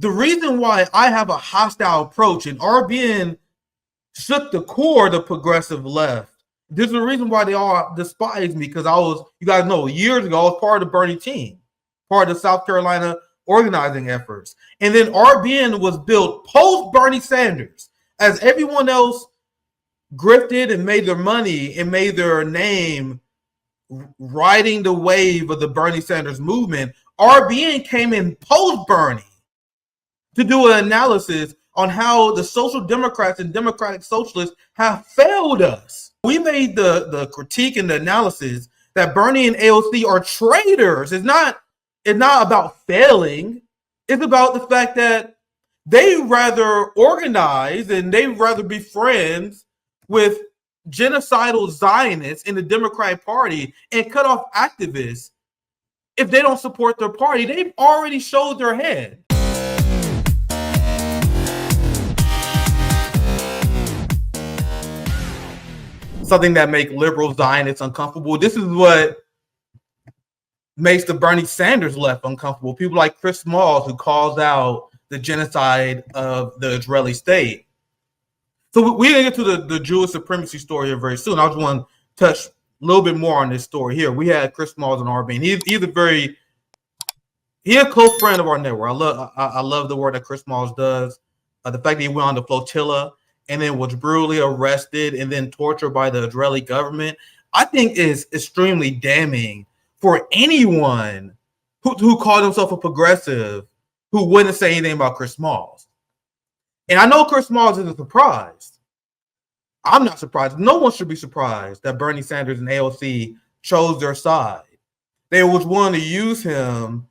The reason why I have a hostile approach, and RBN shook the core of the progressive left. There's a reason why they all despise me, because you guys know, years ago, I was part of the Bernie team, part of the South Carolina organizing efforts. And then RBN was built post-Bernie Sanders, as everyone else grifted and made their money and made their name riding the wave of the Bernie Sanders movement. RBN came in post-Bernie to do an analysis on how the social democrats and democratic socialists have failed us. We made the critique and the analysis that Bernie and AOC are traitors. It's not about failing. It's about the fact that they rather organize and they rather be friends with genocidal Zionists in the Democratic Party and cut off activists if they don't support their party. They've already showed their head. Something that makes liberal Zionists uncomfortable. This is what makes the Bernie Sanders left uncomfortable. People like Chris Smalls, who calls out the genocide of the Israeli state. So we're going to get to the Jewish supremacy story here very soon. I just want to touch a little bit more on this story here. We had Chris Smalls and RBN. He's a close friend of our network. I love the work that Chris Smalls does. The fact that he went on the flotilla and then was brutally arrested and then tortured by the Israeli government, I think is extremely damning for anyone who called himself a progressive who wouldn't say anything about Chris Smalls. And I know Chris Smalls isn't surprised. I'm not surprised. No one should be surprised that Bernie Sanders and AOC chose their side. They was willing to use him.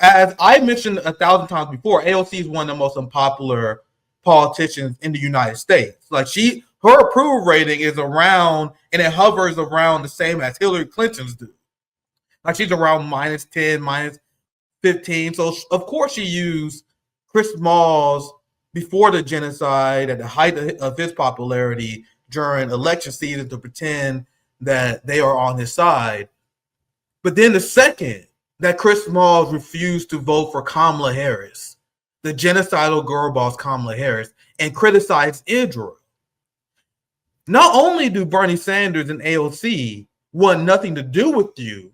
As I mentioned 1,000 times before, AOC is one of the most unpopular politicians in the United States. Like her approval rating is around, and it hovers around the same as Hillary Clinton's do. Like she's around -10, -15. So of course she used Chris Smalls before the genocide at the height of his popularity during election season to pretend that they are on his side. But then the second that Chris Smalls refused to vote for Kamala Harris, the genocidal girl boss Kamala Harris, and criticized Israel. Not only do Bernie Sanders and AOC want nothing to do with you,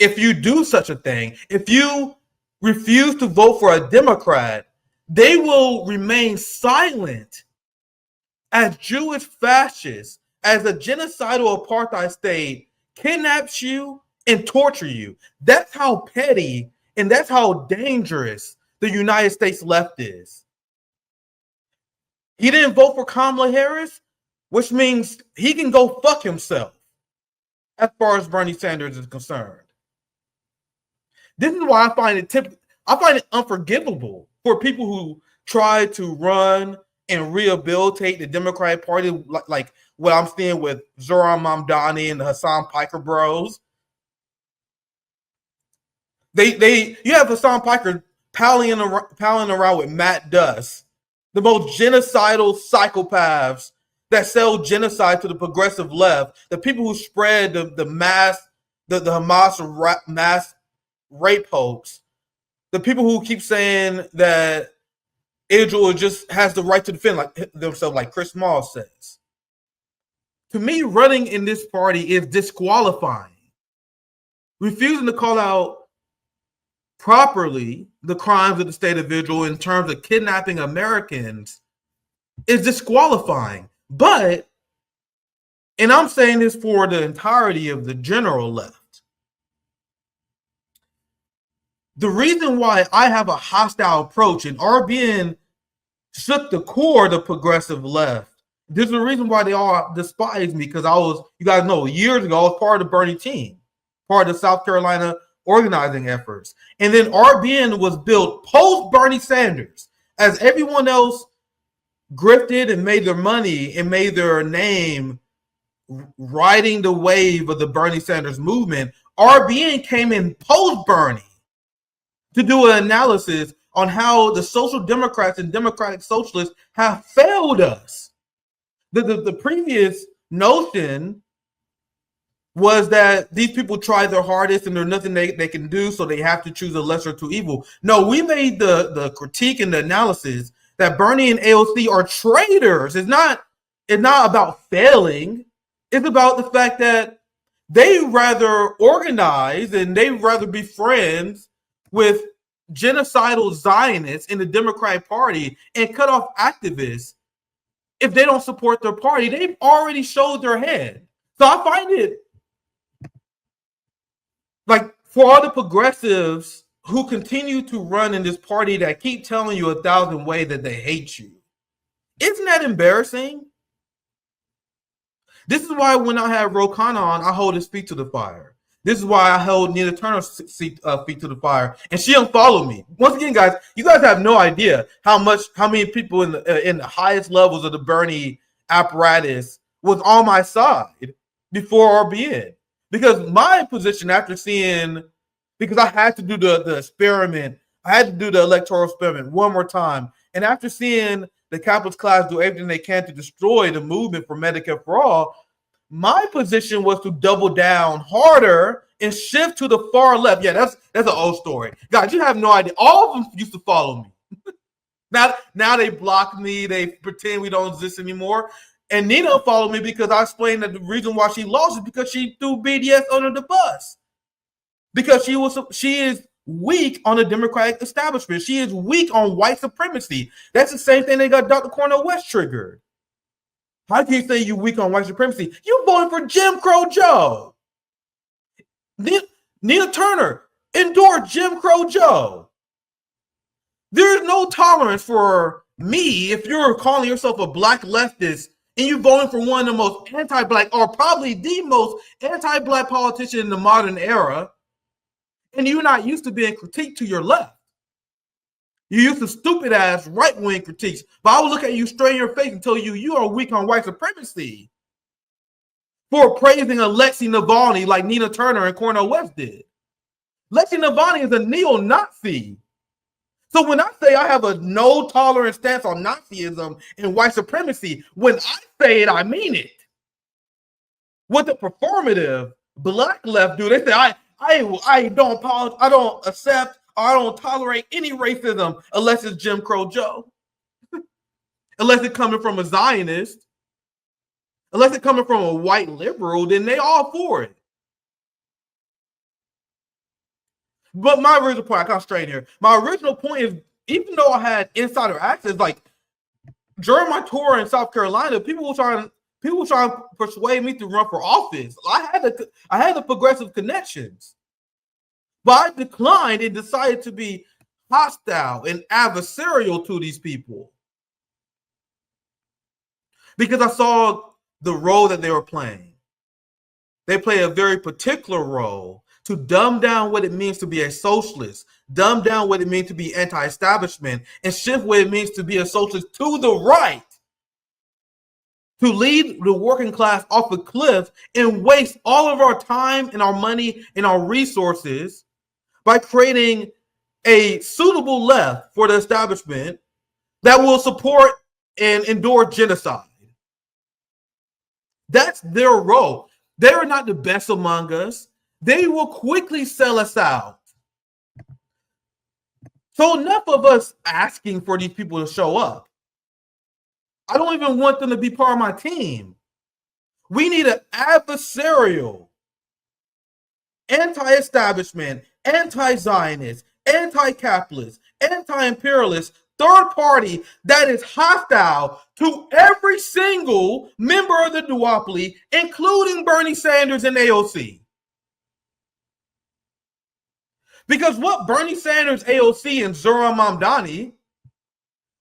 if you do such a thing, if you refuse to vote for a Democrat, they will remain silent as Jewish fascists, as a genocidal apartheid state kidnaps you and torture you. That's how petty and that's how dangerous the United States left is. He didn't vote for Kamala Harris, which means he can go fuck himself as far as Bernie Sanders is concerned. This is why I find it unforgivable for people who try to run and rehabilitate the Democratic Party, like what I'm seeing with Zohran Mamdani and the Hassan Piker bros. You have Hassan Piker palling around with Matt Duss, the most genocidal psychopaths that sell genocide to the progressive left, the people who spread the Hamas mass rape hoax, the people who keep saying that Israel just has the right to defend themselves, like Chris Smalls says. To me, running in this party is disqualifying. Refusing to call out properly the crimes of the state of Israel in terms of kidnapping Americans is disqualifying. But, and I'm saying this for the entirety of the general left, the reason why I have a hostile approach, and RBN shook the core of the progressive left, there's a reason why they all despise me, because you guys know, years ago, I was part of the Bernie team, part of the South Carolina organizing efforts. And then RBN was built post-Bernie Sanders, as everyone else grifted and made their money and made their name riding the wave of the Bernie Sanders movement. RBN came in post-Bernie to do an analysis on how the social democrats and democratic socialists have failed us. The previous notion was that these people tried their hardest and there's nothing they can do, so they have to choose a lesser two evil. No, we made the critique and the analysis that Bernie and AOC are traitors. It's not about failing. It's about the fact that they rather organize and they rather be friends with genocidal Zionists in the Democratic Party and cut off activists if they don't support their party. They've already showed their hand. So I find it like, for all the progressives who continue to run in this party that keep telling you 1,000 ways that they hate you, isn't that embarrassing? This is why when I have Rokan on, I hold his feet to the fire. This is why I held Nina Turner's feet to the fire, and she unfollowed me. Once again, guys, you guys have no idea how many people in the highest levels of the Bernie apparatus was on my side before RBN. Because my position after seeing, because I had to do the experiment, I had to do the electoral experiment one more time. And after seeing the capitalist class do everything they can to destroy the movement for Medicare for All, my position was to double down harder and shift to the far left. Yeah, that's an old story. Guys, you have no idea. All of them used to follow me. Now they block me. They pretend we don't exist anymore. And Nina followed me because I explained that the reason why she lost is because she threw BDS under the bus. Because she is weak on the Democratic establishment. She is weak on white supremacy. That's the same thing they got Dr. Cornel West triggered. How can you say you're weak on white supremacy? You voted for Jim Crow Joe. Nina Turner endorsed Jim Crow Joe. There's no tolerance for me if you're calling yourself a black leftist and you're voting for one of the most anti-black, or probably the most anti-black politician in the modern era, and you're not used to being critiqued to your left. You're used to stupid-ass right-wing critiques, but I will look at you straight in your face and tell you you are weak on white supremacy for praising Alexei Navalny like Nina Turner and Cornel West did. Alexei Navalny is a neo-Nazi. So when I say I have a no-tolerance stance on Nazism and white supremacy, when I say it, I mean it. What the performative black left do, they say, I don't accept, or I don't tolerate any racism unless it's Jim Crow Joe. Unless it's coming from a Zionist. Unless it's coming from a white liberal, then they all for it. But my original point, I got straight here. My original point is, even though I had insider access, like during my tour in South Carolina, people were trying to persuade me to run for office. I had the progressive connections, but I declined and decided to be hostile and adversarial to these people because I saw the role that they were playing. They play a very particular role to dumb down what it means to be a socialist, dumb down what it means to be anti-establishment, and shift what it means to be a socialist to the right, to lead the working class off a cliff and waste all of our time and our money and our resources by creating a suitable left for the establishment that will support and endure genocide. That's their role. They are not the best among us. They will quickly sell us out. So enough of us asking for these people to show up. I don't even want them to be part of my team. We need an adversarial, anti-establishment, anti-Zionist, anti-capitalist, anti-imperialist third party that is hostile to every single member of the duopoly, including Bernie Sanders and AOC. Because what Bernie Sanders, AOC, and Zohran Mamdani,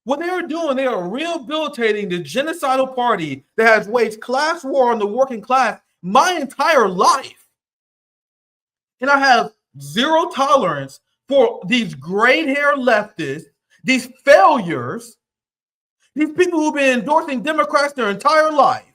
what they are doing, they are rehabilitating the genocidal party that has waged class war on the working class my entire life. And I have zero tolerance for these gray-haired leftists, these failures, these people who've been endorsing Democrats their entire life.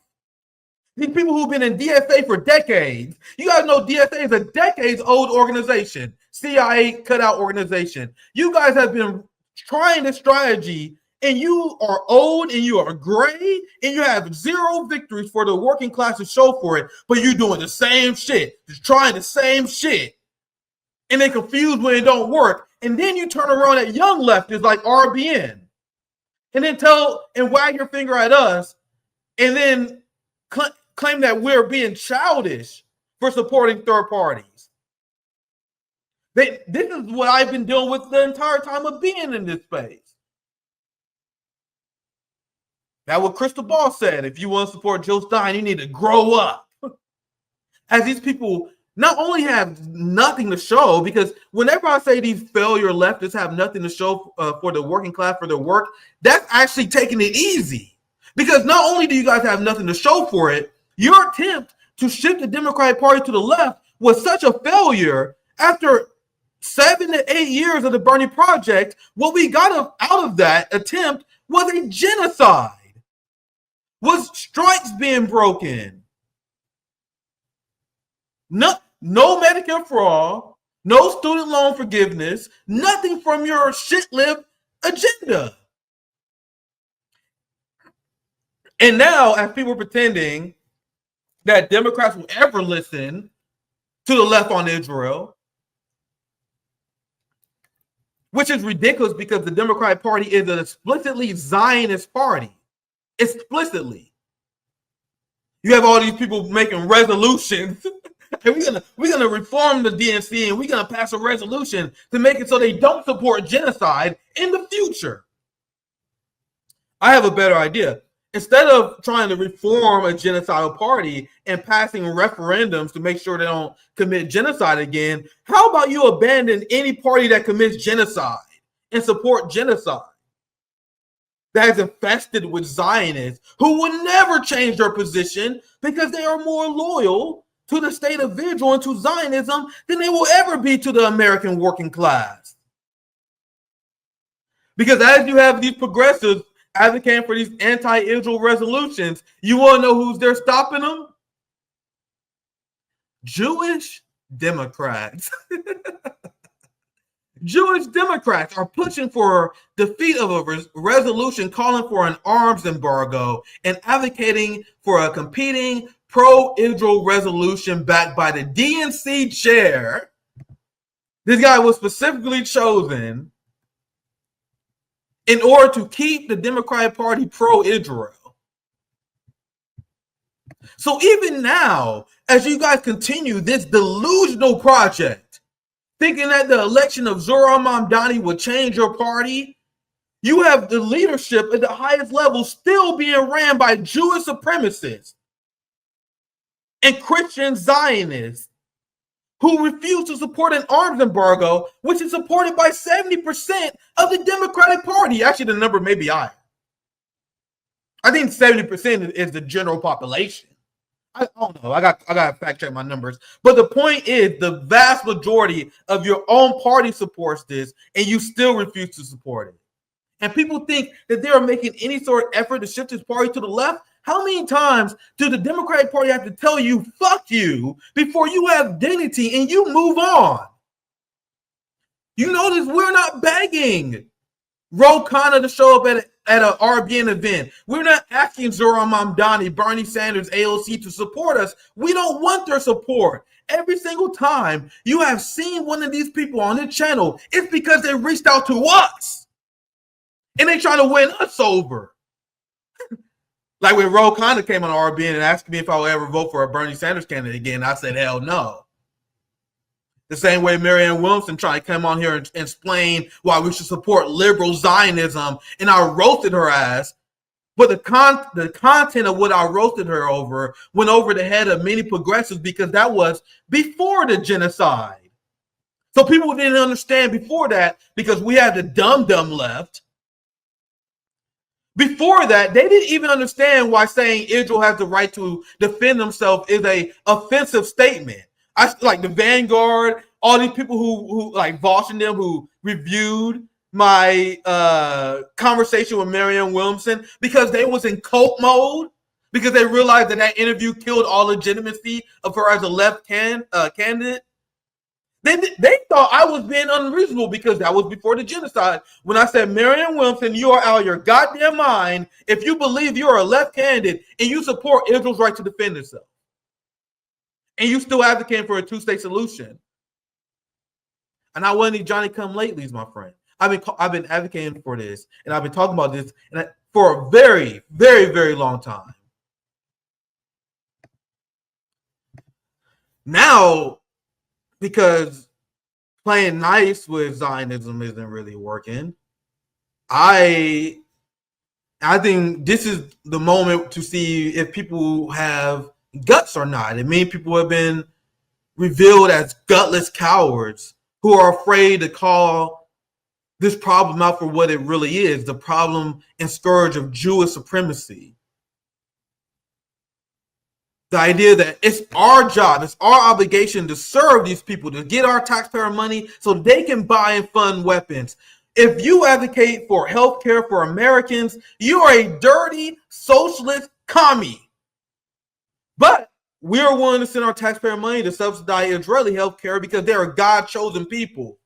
These people who've been in DFA for decades. You guys know DFA is a decades-old organization. CIA cutout organization. You guys have been trying this strategy and you are old and you are gray and you have zero victories for the working class to show for it, but you're doing the same shit, just trying the same shit, and they confused when it don't work. And then you turn around at young leftists like RBN and then tell and wag your finger at us and then claim that we're being childish for supporting third parties. This is what I've been dealing with the entire time of being in this space. That's what Crystal Ball said. If you want to support Joe Stein, you need to grow up. As these people not only have nothing to show, because whenever I say these failure leftists have nothing to show for the working class for their work, that's actually taking it easy. Because not only do you guys have nothing to show for it, your attempt to shift the Democratic Party to the left was such a failure. After 7 to 8 years of the Bernie Project, what we got out of that attempt was a genocide, was strikes being broken. No Medicare for all, no student loan forgiveness, nothing from your shit-lib agenda. And now, as people are pretending that Democrats will ever listen to the left on Israel, which is ridiculous because the Democratic Party is an explicitly Zionist party. Explicitly. You have all these people making resolutions. And we're gonna reform the DNC and we're gonna pass a resolution to make it so they don't support genocide in the future. I have a better idea. Instead of trying to reform a genocidal party and passing referendums to make sure they don't commit genocide again, how about you abandon any party that commits genocide and support genocide? That is infested with Zionists who will never change their position because they are more loyal to the state of Israel and to Zionism than they will ever be to the American working class. Because as you have these progressives advocating for these anti-Israel resolutions, you want to know who's there stopping them? Jewish Democrats. Jewish Democrats are pushing for defeat of a resolution calling for an arms embargo and advocating for a competing pro-Israel resolution backed by the DNC chair. This guy was specifically chosen in order to keep the Democratic Party pro-Israel. So even now, as you guys continue this delusional project, thinking that the election of Zohran would change your party, you have the leadership at the highest level still being ran by Jewish supremacists and Christian Zionists who refuse to support an arms embargo, which is supported by 70% of the Democratic Party. Actually, the number may be higher. I think 70% is the general population. I don't know. I got to fact check my numbers. But the point is, the vast majority of your own party supports this, and you still refuse to support it. And people think that they are making any sort of effort to shift this party to the left. How many times do the Democratic Party have to tell you, fuck you, before you have dignity and you move on? You notice we're not begging Ro Khanna to show up at an RBN event. We're not asking Zohran Mamdani, Bernie Sanders, AOC to support us. We don't want their support. Every single time you have seen one of these people on the channel, it's because they reached out to us. And they try to win us over. Like when Ro Khanna came on RBN and asked me if I would ever vote for a Bernie Sanders candidate again, I said, hell no. The same way Marianne Williamson tried to come on here and explain why we should support liberal Zionism, and I roasted her ass. But the content of what I roasted her over went over the head of many progressives because that was before the genocide. So people didn't understand before that because we had the dumb left. Before that, they didn't even understand why saying Israel has the right to defend themselves is a offensive statement. I like the Vanguard, all these people who like Vosh and them who reviewed my conversation with Marianne Williamson because they was in cult mode because they realized that interview killed all legitimacy of her as a left candidate. They thought I was being unreasonable because that was before the genocide. When I said, Marianne Williamson, you are out of your goddamn mind if you believe you're a left candidate and you support Israel's right to defend itself. And you still advocating for a two-state solution. And I wasn't any Johnny-come-latelys, my friend. I've been advocating for this, and I've been talking about this for a very, very, very long time. Now, because playing nice with Zionism isn't really working, I think this is the moment to see if people have guts or not. And many people have been revealed as gutless cowards who are afraid to call this problem out for what it really is, the problem and scourge of Jewish supremacy. The idea that it's our job, it's our obligation to serve these people, to get our taxpayer money so they can buy and fund weapons. If you advocate for health care for Americans, you are a dirty socialist commie. But we are willing to send our taxpayer money to subsidize Israeli health care because they are God-chosen people.